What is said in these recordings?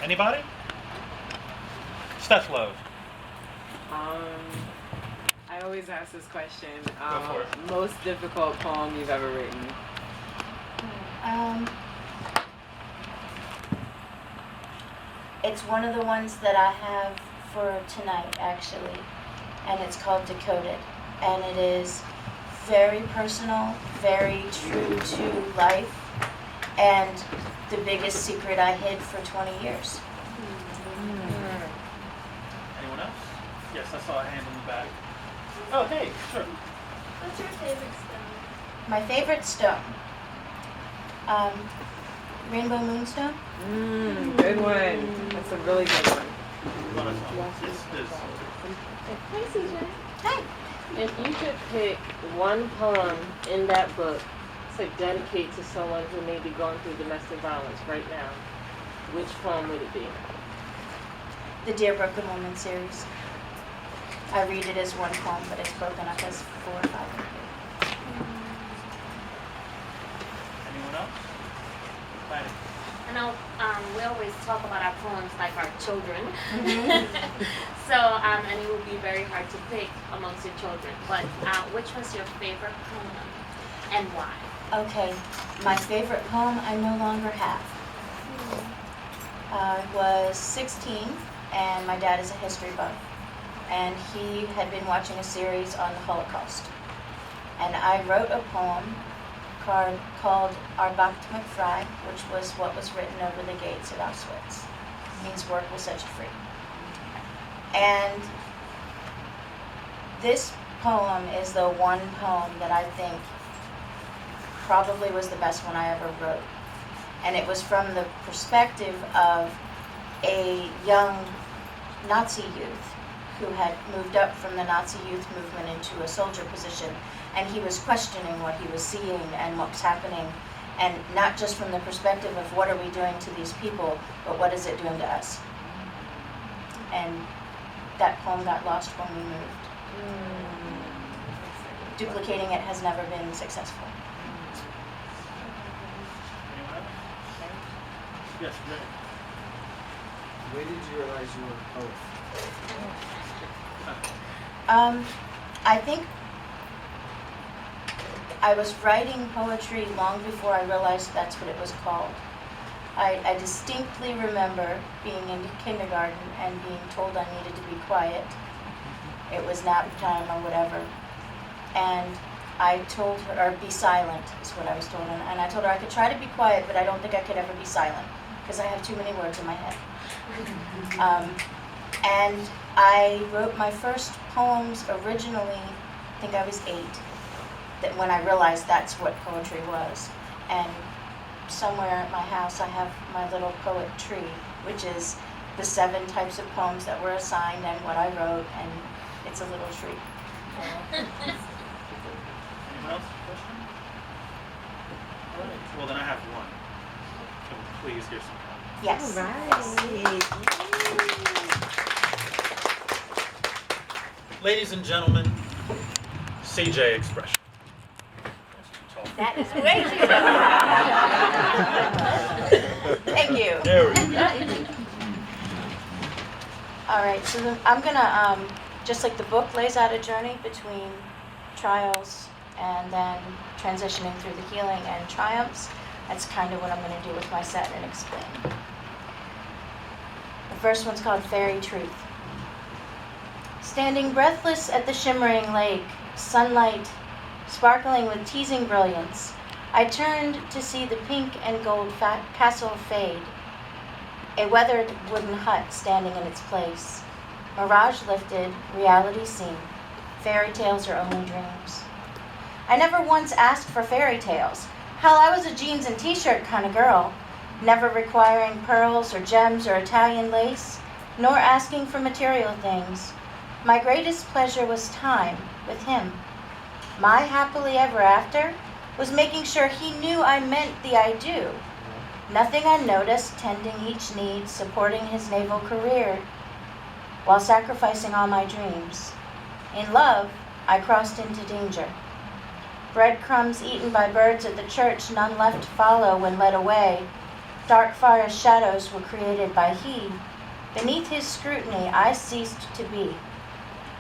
Anybody? Stethlo. I always ask this question. Go for it. Most difficult poem you've ever written? It's one of the ones that I have for tonight, actually, and it's called Decoded, and it is very personal, very true to life, and the biggest secret I hid for 20 years. Anyone else? Yes, I saw a hand in the back. Oh, hey, sure. What's your favorite stone? My favorite stone, Rainbow Moonstone. Good one. That's a really good one. Hi, CJ. Hi. If you could pick one poem in that book to dedicate to someone who may be going through domestic violence right now, which poem would it be? The Dear Broken Woman series. I read it as one poem, but it's broken up as 4 or 5. Anyone else? Patty. I know we always talk about our poems like our children. So, and it would be very hard to pick amongst your children. But which was your favorite poem and why? Okay, my favorite poem I no longer have. I was 16, and my dad is a history buff, and he had been watching a series on the Holocaust. And I wrote a poem called Arbacht mich frei, which was what was written over the gates of Auschwitz. It means work will set you free. And this poem is the one poem that I think probably was the best one I ever wrote. And it was from the perspective of a young Nazi youth who had moved up from the Nazi youth movement into a soldier position, and he was questioning what he was seeing and what was happening, and not just from the perspective of what are we doing to these people, but what is it doing to us. And that poem got lost when we moved. Duplicating it has never been successful. Anyone else? Yes, Jay. When did you realize you were a poet? I think I was writing poetry long before I realized that's what it was called. I distinctly remember being in kindergarten and being told I needed to be quiet. It was nap time or whatever. And I told her, or be silent is what I was told. And I told her I could try to be quiet, but I don't think I could ever be silent because I have too many words in my head. And I wrote my first poems originally, I think I was 8, that when I realized that's what poetry was. And somewhere at my house I have my little poet tree, which is the 7 types of poems that were assigned and what I wrote, and it's a little tree. Anyone else? Question? All right. Well, then I have one. Can we please hear some comments? Yes. Ladies and gentlemen, CJ Expression. That is way too Thank you. There we go. All right, so I'm gonna, just like the book lays out a journey between trials and then transitioning through the healing and triumphs, that's kind of what I'm gonna do with my set and explain. The first one's called Fairy Truth. Standing breathless at the shimmering lake, sunlight sparkling with teasing brilliance, I turned to see the pink and gold castle fade, a weathered wooden hut standing in its place. Mirage lifted, reality seen. Fairy tales are only dreams. I never once asked for fairy tales. Hell, I was a jeans and t-shirt kind of girl, never requiring pearls or gems or Italian lace, nor asking for material things. My greatest pleasure was time with him. My happily ever after was making sure he knew I meant the I do. Nothing unnoticed, tending each need, supporting his naval career, while sacrificing all my dreams. In love, I crossed into danger. Breadcrumbs eaten by birds at the church, none left to follow when led away. Dark forest shadows were created by he. Beneath his scrutiny, I ceased to be.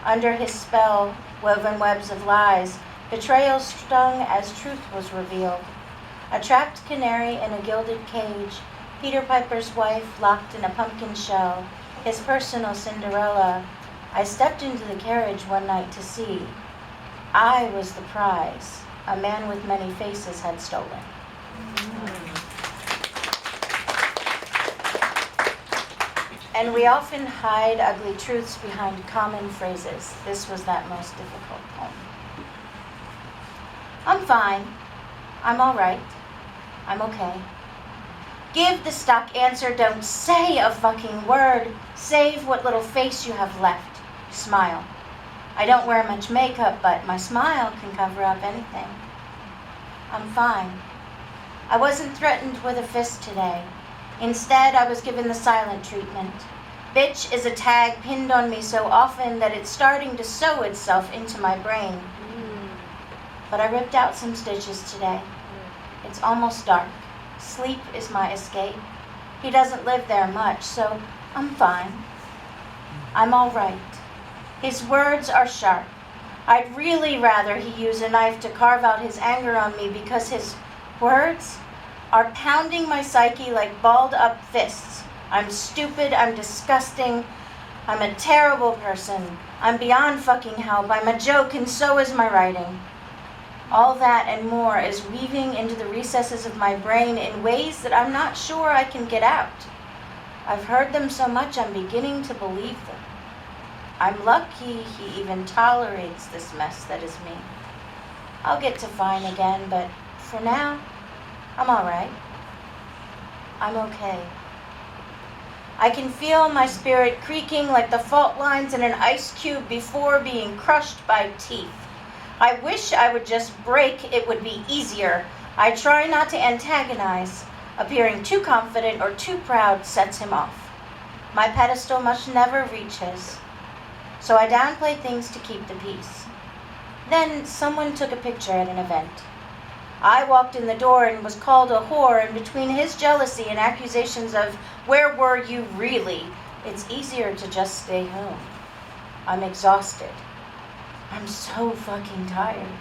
Under his spell, woven webs of lies, betrayal stung as truth was revealed. A trapped canary in a gilded cage, Peter Piper's wife locked in a pumpkin shell, his personal Cinderella. I stepped into the carriage one night to see. I was the prize a man with many faces had stolen. And we often hide ugly truths behind common phrases. This was that most difficult poem. I'm fine. I'm all right. I'm okay. Give the stock answer. Don't say a fucking word. Save what little face you have left. Smile. I don't wear much makeup, but my smile can cover up anything. I'm fine. I wasn't threatened with a fist today. Instead, I was given the silent treatment. Bitch is a tag pinned on me so often that it's starting to sew itself into my brain. But I ripped out some stitches today. It's almost dark. Sleep is my escape. He doesn't live there much, so I'm fine. I'm all right. His words are sharp. I'd really rather he use a knife to carve out his anger on me because his words are pounding my psyche like balled up fists. I'm stupid, I'm disgusting, I'm a terrible person. I'm beyond fucking help, I'm a joke, and so is my writing. All that and more is weaving into the recesses of my brain in ways that I'm not sure I can get out. I've heard them so much I'm beginning to believe them. I'm lucky he even tolerates this mess that is me. I'll get to fine again, but for now, I'm all right. I'm okay. I can feel my spirit creaking like the fault lines in an ice cube before being crushed by teeth. I wish I would just break, it would be easier. I try not to antagonize. Appearing too confident or too proud sets him off. My pedestal must never reach his. So I downplay things to keep the peace. Then someone took a picture at an event. I walked in the door and was called a whore, and between his jealousy and accusations of, where were you really, it's easier to just stay home. I'm exhausted. I'm so fucking tired.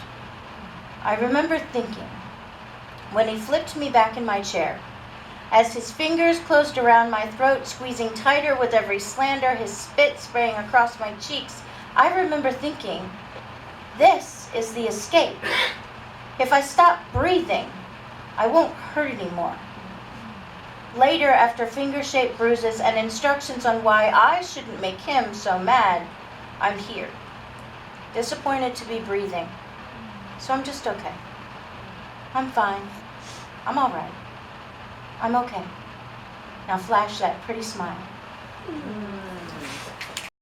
I remember thinking, when he flipped me back in my chair, as his fingers closed around my throat, squeezing tighter with every slander, his spit spraying across my cheeks, I remember thinking, this is the escape. If I stop breathing, I won't hurt anymore. Later, after finger-shaped bruises and instructions on why I shouldn't make him so mad, I'm here. Disappointed to be breathing. So I'm just okay. I'm fine. I'm all right. I'm okay. Now flash that pretty smile.